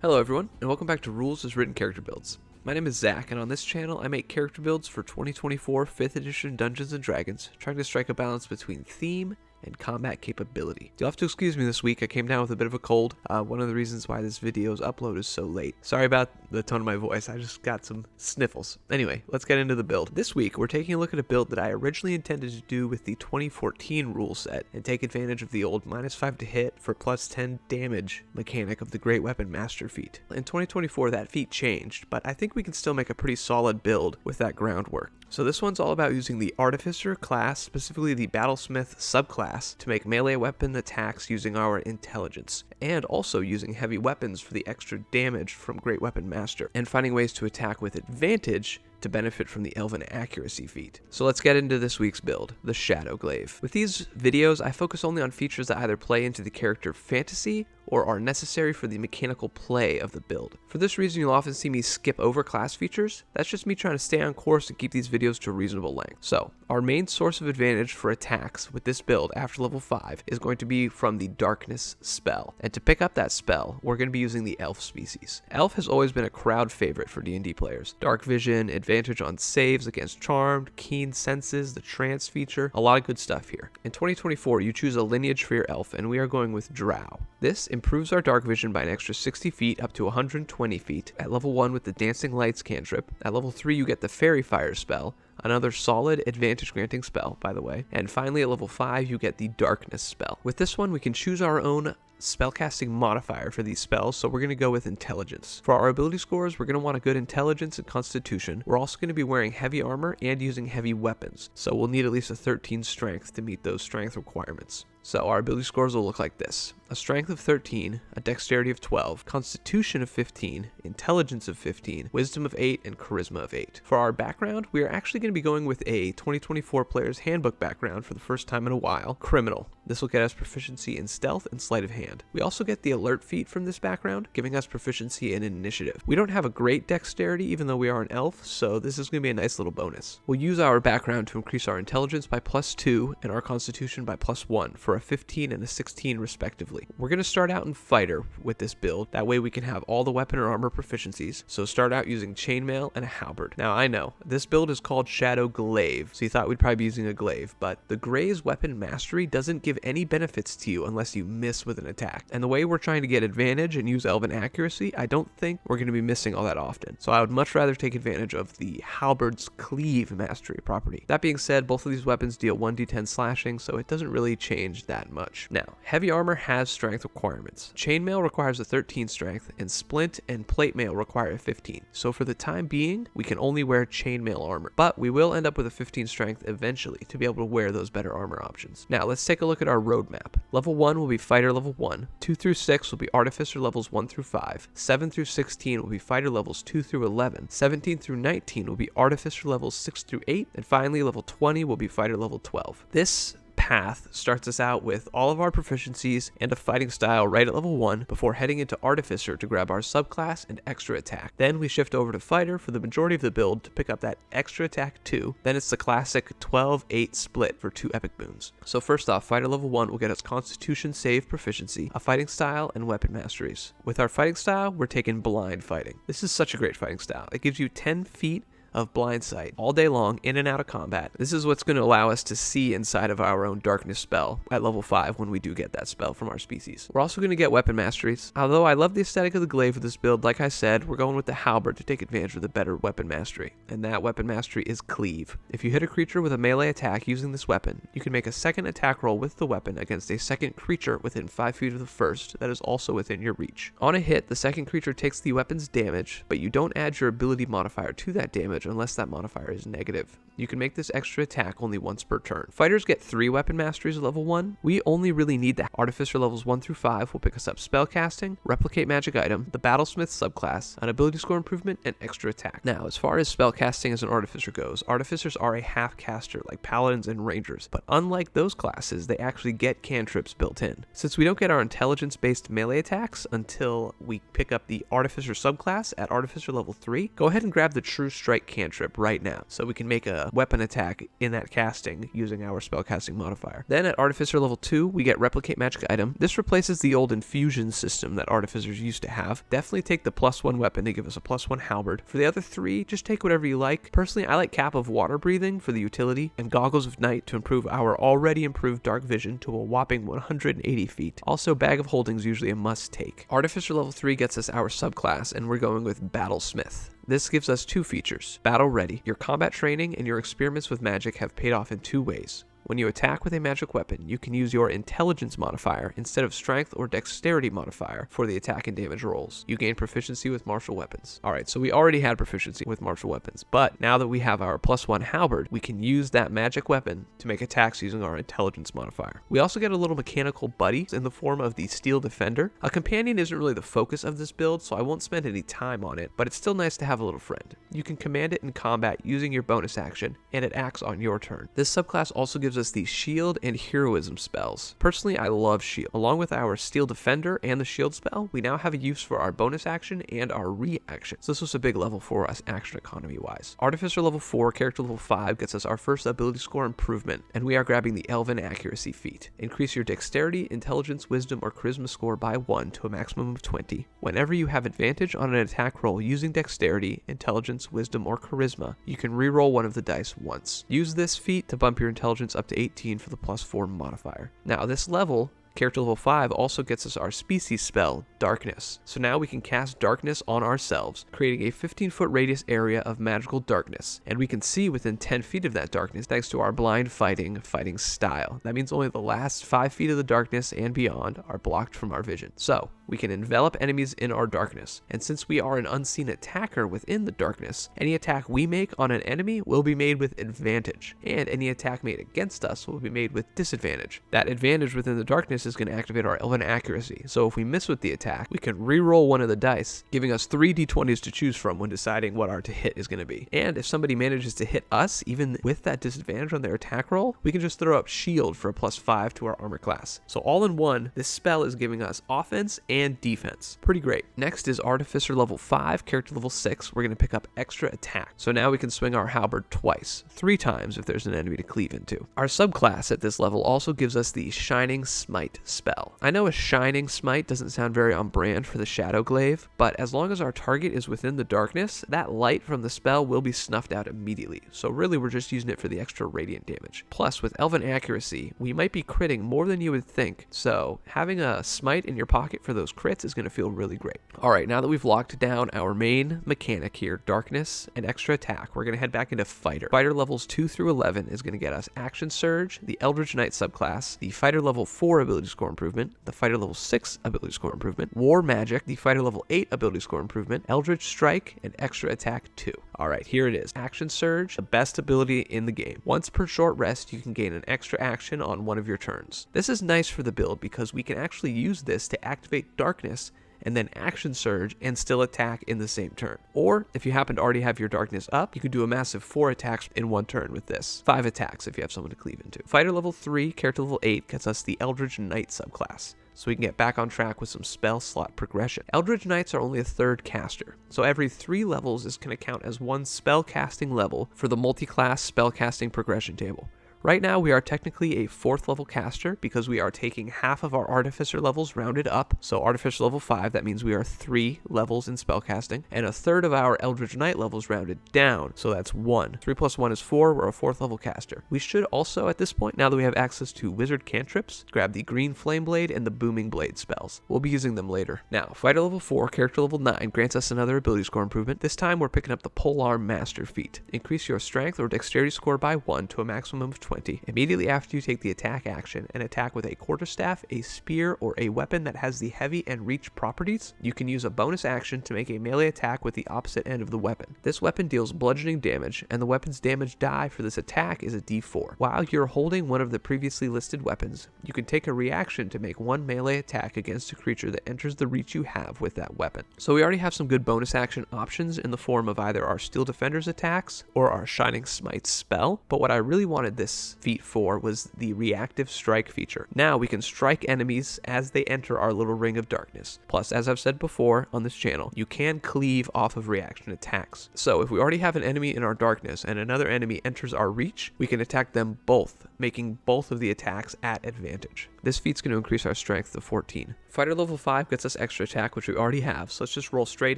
Hello everyone, and welcome back to Rules as Written Character Builds. My name is Zach, and on this channel I make character builds for 2024 5th edition Dungeons & Dragons, trying to strike a balance between theme and combat capability. You'll have to excuse me this week, I came down with a bit of a cold. One of the reasons why this video's upload is so late. Sorry about the tone of my voice, I just got some sniffles. Anyway, let's get into the build. This week, we're taking a look at a build that I originally intended to do with the 2014 rule set and take advantage of the old -5 to hit for +10 damage mechanic of the Great Weapon Master feat. In 2024, that feat changed, but I think we can still make a pretty solid build with that groundwork. So this one's all about using the Artificer class, specifically the Battle Smith Subclass, to make melee weapon attacks using our intelligence, and also using heavy weapons for the extra damage from Great Weapon Master, and finding ways to attack with advantage to benefit from the Elven accuracy feat. So let's get into this week's build, the Shadow Glaive. With these videos, I focus only on features that either play into the character fantasy or are necessary for the mechanical play of the build. For this reason, you'll often see me skip over class features. That's just me trying to stay on course and keep these videos to a reasonable length. So, our main source of advantage for attacks with this build after level 5 is going to be from the Darkness spell. And to pick up that spell, we're going to be using the Elf species. Elf has always been a crowd favorite for D&D players. Dark Vision, advantage on saves against Charmed, Keen Senses, the Trance feature, a lot of good stuff here. In 2024, you choose a lineage for your Elf, and we are going with Drow. This improves our dark vision by an extra 60 feet up to 120 feet at level 1 with the Dancing Lights cantrip. At level 3 you get the Fairy Fire spell, another solid advantage granting spell by the way, and finally at level 5 you get the Darkness spell. With this one we can choose our own spellcasting modifier for these spells, so we're going to go with intelligence. For our ability scores, we're going to want a good intelligence and constitution. We're also going to be wearing heavy armor and using heavy weapons, so we'll need at least a 13 strength to meet those strength requirements. So our ability scores will look like this: a strength of 13, a dexterity of 12, constitution of 15, intelligence of 15, wisdom of 8, and charisma of 8. For our background, we are actually going to be going with a 2024 Player's Handbook background for the first time in a while, criminal. This will get us proficiency in stealth and sleight of hand. We also get the alert feat from this background, giving us proficiency in initiative. We don't have a great dexterity even though we are an elf, so this is going to be a nice little bonus. We'll use our background to increase our intelligence by +2 and our constitution by +1 for a 15 and a 16 respectively. We're going to start out in fighter with this build, that way we can have all the weapon or armor proficiencies, so start out using chainmail and a halberd. Now I know, this build is called Shadow Glaive, so you thought we'd probably be using a glaive, but the Gray's weapon mastery doesn't give any benefits to you unless you miss with an attack, and the way we're trying to get advantage and use Elven accuracy, I don't think we're going to be missing all that often, so I would much rather take advantage of the halberd's cleave mastery property. That being said, both of these weapons deal 1d10 slashing, so it doesn't really change that much. Now, heavy armor has strength requirements. Chainmail requires a 13 strength, and splint and plate mail require a 15. So for the time being, we can only wear chainmail armor, but we will end up with a 15 strength eventually to be able to wear those better armor options. Now, let's take a look at our roadmap. Level 1 will be Fighter level 1, 2 through 6 will be Artificer levels 1 through 5, 7 through 16 will be Fighter levels 2 through 11, 17 through 19 will be Artificer levels 6 through 8, and finally level 20 will be Fighter level 12. This path starts us out with all of our proficiencies and a fighting style right at level 1 before heading into Artificer to grab our subclass and extra attack. Then we shift over to Fighter for the majority of the build to pick up that extra attack 2. Then it's the classic 12-8 split for 2 epic boons. So first off, Fighter level 1 will get us Constitution save proficiency, a fighting style, and weapon masteries. With our fighting style, we're taking blind fighting. This is such a great fighting style. It gives you 10 feet of blind sight all day long in and out of combat. This is what's going to allow us to see inside of our own darkness spell at level 5 when we do get that spell from our species. We're also going to get weapon masteries. Although I love the aesthetic of the glaive with this build, like I said, we're going with the halberd to take advantage of the better weapon mastery, and that weapon mastery is cleave. If you hit a creature with a melee attack using this weapon, you can make a second attack roll with the weapon against a second creature within 5 feet of the first that is also within your reach. On a hit, the second creature takes the weapon's damage, but you don't add your ability modifier to that damage unless that modifier is negative. You can make this extra attack only once per turn. Fighters get 3 weapon masteries at level 1. We only really need the Artificer levels 1 through 5 will pick us up spellcasting, replicate magic item, the Battle Smith subclass, an ability score improvement, and extra attack. Now, as far as spellcasting as an Artificer goes, Artificers are a half caster like Paladins and Rangers, but unlike those classes, they actually get cantrips built in. Since we don't get our intelligence-based melee attacks until we pick up the Artificer subclass at Artificer level 3, go ahead and grab the True Strike cantrip right now, so we can make a weapon attack in that casting using our spellcasting modifier. Then at Artificer level 2, we get Replicate Magic Item. This replaces the old infusion system that Artificers used to have. Definitely take the +1 weapon to give us a +1 halberd. For the other 3, just take whatever you like. Personally, I like Cap of Water Breathing for the utility, and Goggles of Night to improve our already improved dark vision to a whopping 180 feet. Also, Bag of Holding is usually a must take. Artificer level 3 gets us our subclass, and we're going with Battle Smith. This gives us 2 features. Battle Ready. Your combat training and your experiments with magic have paid off in 2 ways. When you attack with a magic weapon, you can use your intelligence modifier instead of strength or dexterity modifier for the attack and damage rolls. You gain proficiency with martial weapons. Alright, so we already had proficiency with martial weapons, but now that we have our +1 halberd, we can use that magic weapon to make attacks using our intelligence modifier. We also get a little mechanical buddy in the form of the Steel Defender. A companion isn't really the focus of this build, so I won't spend any time on it, but it's still nice to have a little friend. You can command it in combat using your bonus action, and it acts on your turn. This subclass also gives us the Shield and Heroism spells. Personally, I love Shield. Along with our Steel Defender and the Shield spell, we now have a use for our bonus action and our reaction. So this was a big level for us action economy wise. Artificer level 4, character level 5 gets us our first ability score improvement, and we are grabbing the Elven Accuracy feat. Increase your dexterity, intelligence, wisdom, or charisma score by 1 to a maximum of 20. Whenever you have advantage on an attack roll using dexterity, intelligence, wisdom, or charisma, you can reroll one of the dice once. Use this feat to bump your intelligence up to 18 for the +4 modifier. Now this level, character level 5 also gets us our species spell, Darkness. So now we can cast Darkness on ourselves, creating a 15-foot radius area of magical darkness. And we can see within 10 feet of that darkness thanks to our blind fighting style. That means only the last 5 feet of the darkness and beyond are blocked from our vision. So we can envelop enemies in our darkness. And since we are an unseen attacker within the darkness, any attack we make on an enemy will be made with advantage. And any attack made against us will be made with disadvantage. That advantage within the darkness is going to activate our Elven Accuracy. So if we miss with the attack, we can re-roll one of the dice, giving us 3 d20s to choose from when deciding what our to hit is going to be. And if somebody manages to hit us, even with that disadvantage on their attack roll, we can just throw up Shield for a +5 to our armor class. So all in one, this spell is giving us offense and defense. Pretty great. Next is Artificer level 5, character level 6. We're going to pick up extra attack. So now we can swing our halberd twice, 3 times if there's an enemy to cleave into. Our subclass at this level also gives us the Shining Smite spell. I know a Shining Smite doesn't sound very on brand for the Shadow Glaive, but as long as our target is within the darkness, that light from the spell will be snuffed out immediately. So really we're just using it for the extra radiant damage. Plus with Elven Accuracy, we might be critting more than you would think, so having a smite in your pocket for those crits is going to feel really great. Alright, now that we've locked down our main mechanic here, darkness and extra attack, we're going to head back into Fighter. Fighter levels 2 through 11 is going to get us Action Surge, the Eldritch Knight subclass, the Fighter level 4 ability score improvement, the Fighter level 6 ability score improvement, War Magic, the Fighter level 8 ability score improvement, Eldritch Strike, and extra attack 2. Alright, here it is. Action Surge, the best ability in the game. Once per short rest, you can gain an extra action on one of your turns. This is nice for the build because we can actually use this to activate Darkness and then Action Surge and still attack in the same turn. Or if you happen to already have your darkness up, you can do a massive 4 attacks in one turn with this. 5 attacks if you have someone to cleave into. Fighter level 3, character level 8 gets us the Eldritch Knight subclass, so we can get back on track with some spell slot progression. Eldritch Knights are only a 3rd caster, so every 3 levels is going to count as 1 spell casting level for the multi-class spell casting progression table. Right now, we are technically a 4th level caster because we are taking half of our Artificer levels rounded up. So Artificer level 5, that means we are 3 levels in spellcasting, and a third of our Eldritch Knight levels rounded down. So that's 1. 3 plus 1 is 4. We're a 4th level caster. We should also, at this point, now that we have access to wizard cantrips, grab the Green Flame Blade and the Booming Blade spells. We'll be using them later. Now, Fighter level 4, character level 9 grants us another ability score improvement. This time, we're picking up the Polearm Master feat. Increase your strength or dexterity score by 1 to a maximum of 20. Immediately after you take the attack action and attack with a quarterstaff, a spear, or a weapon that has the heavy and reach properties, you can use a bonus action to make a melee attack with the opposite end of the weapon. This weapon deals bludgeoning damage, and the weapon's damage die for this attack is a d4. While you're holding one of the previously listed weapons, you can take a reaction to make 1 melee attack against a creature that enters the reach you have with that weapon. So we already have some good bonus action options in the form of either our Steel Defender's attacks or our Shining Smite spell, but what I really wanted this this feat for was the reactive strike feature. Now we can strike enemies as they enter our little ring of darkness. Plus, as I've said before on this channel, you can cleave off of reaction attacks. So if we already have an enemy in our darkness and another enemy enters our reach, we can attack them both, making both of the attacks at advantage. This feat's going to increase our strength to 14. Fighter level 5 gets us extra attack, which we already have, so let's just roll straight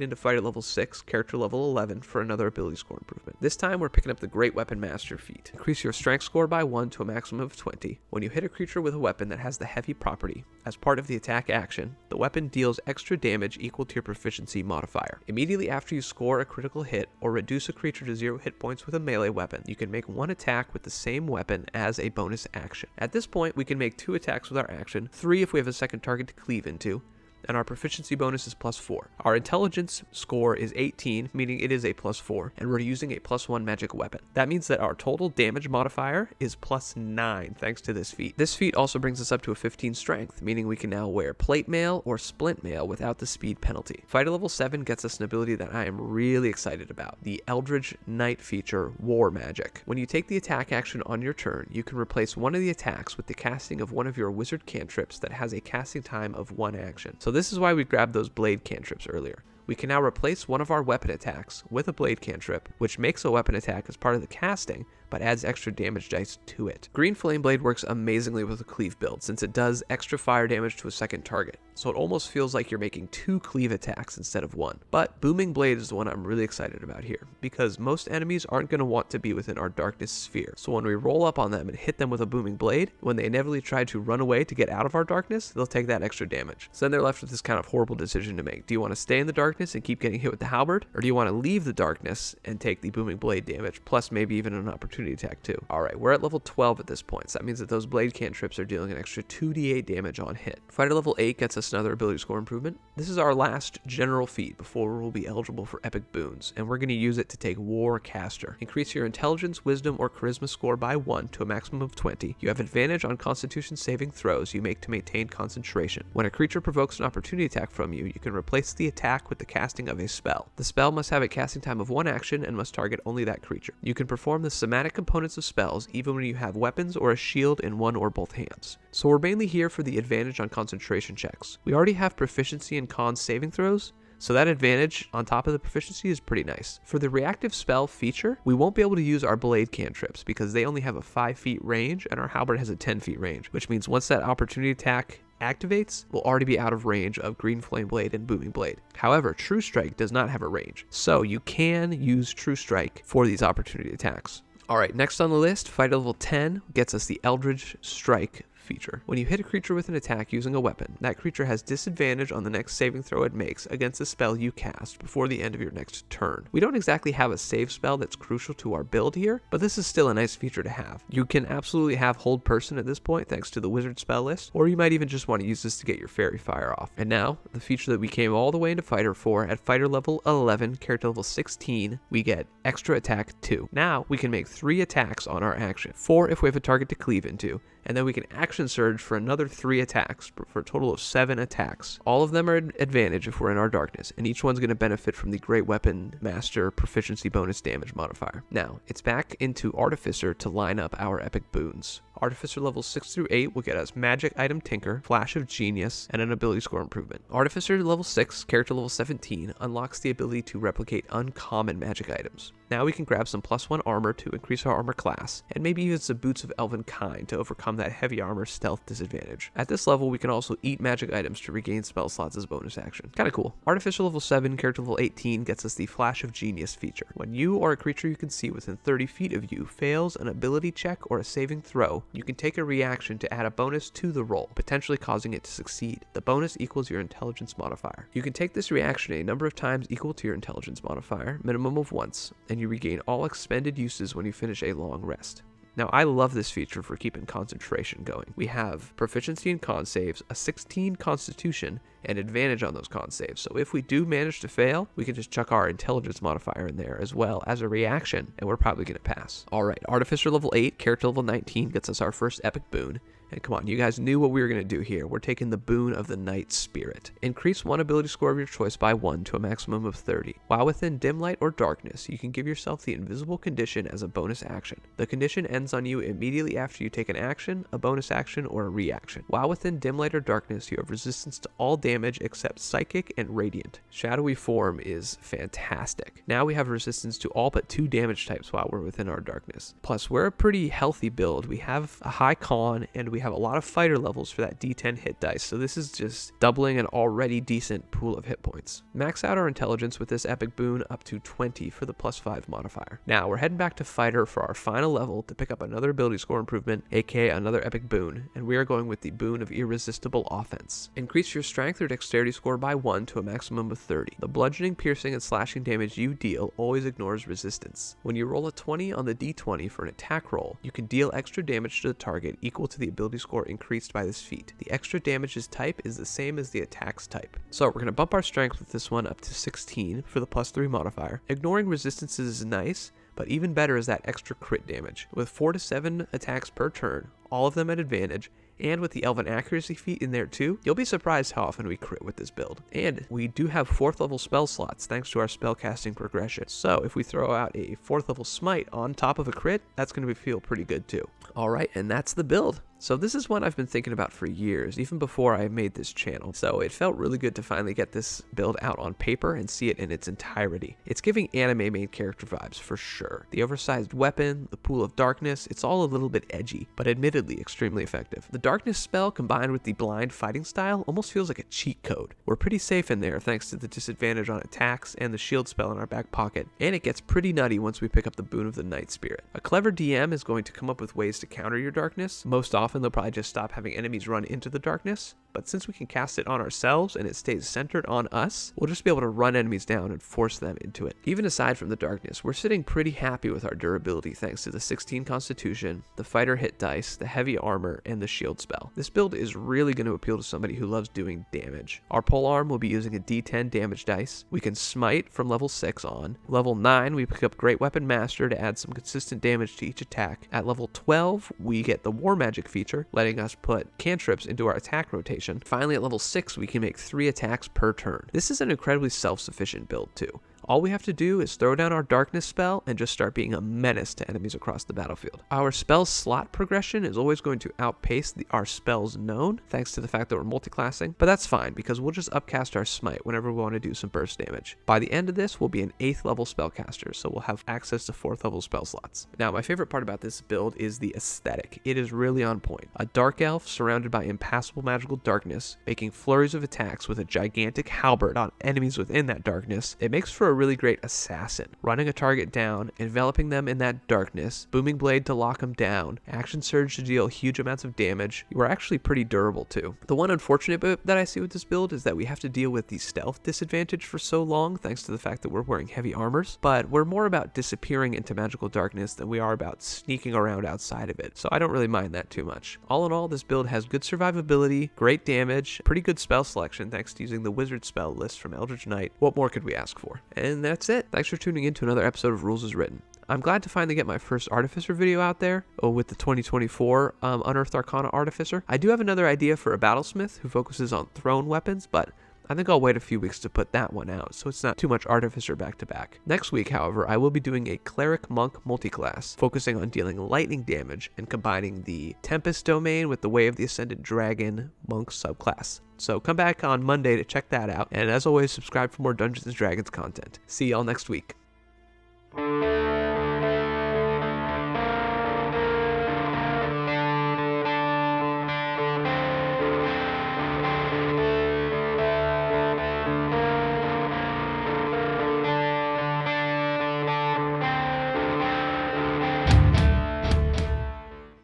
into fighter level 6, character level 11 for another ability score improvement. This time we're picking up the Great Weapon Master feat. Increase your strength score by 1 to a maximum of 20. When you hit a creature with a weapon that has the heavy property, as part of the attack action, the weapon deals extra damage equal to your proficiency modifier. Immediately after you score a critical hit or reduce a creature to 0 hit points with a melee weapon, you can make one attack with the same weapon as a bonus action. At this point, we can make 2 attacks with our action, 3 if we have a second target to cleave into, and our proficiency bonus is +4. Our intelligence score is 18, meaning it is a +4, and we're using a +1 magic weapon. That means that our total damage modifier is +9 thanks to this feat. This feat also brings us up to a 15 strength, meaning we can now wear plate mail or splint mail without the speed penalty. Fighter level 7 gets us an ability that I am really excited about, the Eldritch Knight feature, War Magic. When you take the attack action on your turn, you can replace one of the attacks with the casting of one of your wizard cantrips that has a casting time of 1 action. So this is why we grabbed those blade cantrips earlier. We can now replace one of our weapon attacks with a blade cantrip, which makes a weapon attack as part of the casting, but adds extra damage dice to it. Green Flame Blade works amazingly with a cleave build, since it does extra fire damage to a second target, so it almost feels like you're making 2 cleave attacks instead of 1. But Booming Blade is the one I'm really excited about here, because most enemies aren't going to want to be within our darkness sphere, so when we roll up on them and hit them with a Booming Blade, when they inevitably try to run away to get out of our darkness, they'll take that extra damage. So then they're left with this kind of horrible decision to make. Do you want to stay in the darkness and keep getting hit with the halberd, or do you want to leave the darkness and take the Booming Blade damage, plus maybe even an opportunity attack too? Alright, we're at level 12 at this point, so that means that those blade cantrips are dealing an extra 2d8 damage on hit. Fighter level 8 gets us another ability score improvement. This is our last general feat before we'll be eligible for epic boons, and we're going to use it to take War Caster. Increase your intelligence, wisdom, or charisma score by 1 to a maximum of 20. You have advantage on constitution saving throws you make to maintain concentration. When a creature provokes an opportunity attack from you, you can replace the attack with the casting of a spell. The spell must have a casting time of 1 action and must target only that creature. You can perform the somatic components of spells even when you have weapons or a shield in one or both hands. So we're mainly here for the advantage on concentration checks. We already have proficiency in con saving throws, so that advantage on top of the proficiency is pretty nice. For the reactive spell feature, we won't be able to use our blade cantrips because they only have a 5 feet range and our halberd has a 10 feet range, which means once that opportunity attack activates, we'll already be out of range of Green Flame Blade and Booming Blade. However, True Strike does not have a range, so you can use True Strike for these opportunity attacks. Alright, next on the list, fighter level 10 gets us the Eldritch Strike feature. When you hit a creature with an attack using a weapon, that creature has disadvantage on the next saving throw it makes against a spell you cast before the end of your next turn. We don't exactly have a save spell that's crucial to our build here, but this is still a nice feature to have. You can absolutely have Hold Person at this point thanks to the wizard spell list, or you might even just want to use this to get your fairy fire off. And now, the feature that we came all the way into fighter for, at fighter level 11, character level 16, we get extra attack 2. Now, we can make 3 attacks on our action, 4 if we have a target to cleave into, and then we can action surge for another 3 attacks for a total of 7 attacks. All of them are an advantage if we're in our darkness, and each one's going to benefit from the Great Weapon Master proficiency bonus damage modifier. Now, it's back into Artificer to line up our epic boons. Artificer level 6 through 8 will get us Magic Item Tinker, Flash of Genius, and an ability score improvement. Artificer level 6, character level 17, unlocks the ability to replicate uncommon magic items. Now we can grab some +1 armor to increase our armor class, and maybe even some boots of Elven kind to overcome that heavy armor stealth disadvantage. At this level, we can also eat magic items to regain spell slots as bonus action. Kinda cool. Artificer level 7, character level 18 gets us the Flash of Genius feature. When you or a creature you can see within 30 feet of you fails an ability check or a saving throw, you can take a reaction to add a bonus to the roll, potentially causing it to succeed. The bonus equals your intelligence modifier. You can take this reaction a number of times equal to your intelligence modifier, minimum of once, and you regain all expended uses when you finish a long rest. Now, I love this feature for keeping concentration going. We have proficiency in con saves, a 16 constitution, and advantage on those con saves. So if we do manage to fail, we can just chuck our intelligence modifier in there as well as a reaction, and we're probably going to pass. Alright, Artificer level 8, character level 19 gets us our first epic boon. And come on, you guys knew what we were going to do here. We're taking the boon of the Night Spirit. Increase one ability score of your choice by 1 to a maximum of 30. While within dim light or darkness, you can give yourself the invisible condition as a bonus action. The condition ends on you immediately after you take an action, a bonus action, or a reaction. While within dim light or darkness, you have resistance to all damage except psychic and radiant. Shadowy form is fantastic. Now we have resistance to all but 2 damage types while we're within our darkness. Plus, we're a pretty healthy build. We have a high con and we have a lot of fighter levels for that D10 hit dice, so this is just doubling an already decent pool of hit points. Max out our intelligence with this epic boon up to 20 for the +5 modifier. Now we're heading back to fighter for our final level to pick up another ability score improvement, aka another epic boon, and we are going with the boon of irresistible offense. Increase your strength or dexterity score by 1 to a maximum of 30. The bludgeoning, piercing, and slashing damage you deal always ignores resistance. When you roll a 20 on the d20 for an attack roll, you can deal extra damage to the target equal to the ability score increased by this feat. The extra damage's type is the same as the attack's type. So we're going to bump our strength with this one up to 16 for the +3 modifier. Ignoring resistances is nice, but even better is that extra crit damage. With 4 to 7 attacks per turn, all of them at advantage, and with the Elven accuracy feat in there too, you'll be surprised how often we crit with this build. And we do have 4th level spell slots thanks to our spellcasting progression. So if we throw out a 4th level smite on top of a crit, that's going to feel pretty good too. Alright, and that's the build. So this is one I've been thinking about for years, even before I made this channel. So it felt really good to finally get this build out on paper and see it in its entirety. It's giving anime main character vibes for sure. The oversized weapon, the pool of darkness, it's all a little bit edgy, but admittedly extremely effective. The darkness spell combined with the blind fighting style almost feels like a cheat code. We're pretty safe in there thanks to the disadvantage on attacks and the shield spell in our back pocket, and it gets pretty nutty once we pick up the boon of the Night Spirit. A clever DM is going to come up with ways to counter your darkness. Most often they'll probably just stop having enemies run into the darkness, but since we can cast it on ourselves and it stays centered on us, we'll just be able to run enemies down and force them into it. Even aside from the darkness, we're sitting pretty happy with our durability thanks to the 16 constitution, the fighter hit dice, the heavy armor, and the shield spell. This build is really going to appeal to somebody who loves doing damage. Our polearm will be using a d10 damage dice. We can smite from level 6 on. Level 9, we pick up Great Weapon Master to add some consistent damage to each attack. At level 12, we get the War Magic feature, letting us put cantrips into our attack rotation. Finally, at level 6, we can make 3 attacks per turn. This is an incredibly self-sufficient build too. All we have to do is throw down our darkness spell and just start being a menace to enemies across the battlefield. Our spell slot progression is always going to outpace our spells known, thanks to the fact that we're multiclassing, but that's fine because we'll just upcast our smite whenever we want to do some burst damage. By the end of this, we'll be an 8th level spellcaster, so we'll have access to 4th level spell slots. Now, my favorite part about this build is the aesthetic. It is really on point. A dark elf surrounded by impassable magical darkness, making flurries of attacks with a gigantic halberd on enemies within that darkness. It makes for a really great assassin, running a target down, enveloping them in that darkness, booming blade to lock them down, action surge to deal huge amounts of damage. You are actually pretty durable too. The one unfortunate bit that I see with this build is that we have to deal with the stealth disadvantage for so long thanks to the fact that we're wearing heavy armors, but we're more about disappearing into magical darkness than we are about sneaking around outside of it, so I don't really mind that too much. All in all, this build has good survivability, great damage, pretty good spell selection thanks to using the wizard spell list from Eldritch Knight. What more could we ask for? And that's it. Thanks for tuning in to another episode of Rules as Written. I'm glad to finally get my first Artificer video out there with the 2024 Unearthed Arcana Artificer. I do have another idea for a Battlesmith who focuses on thrown weapons, but I think I'll wait a few weeks to put that one out, so it's not too much Artificer back to back. Next week, however, I will be doing a Cleric Monk multiclass, focusing on dealing lightning damage and combining the Tempest domain with the Way of the Ascended Dragon Monk subclass. So come back on Monday to check that out, and as always, subscribe for more Dungeons & Dragons content. See y'all next week.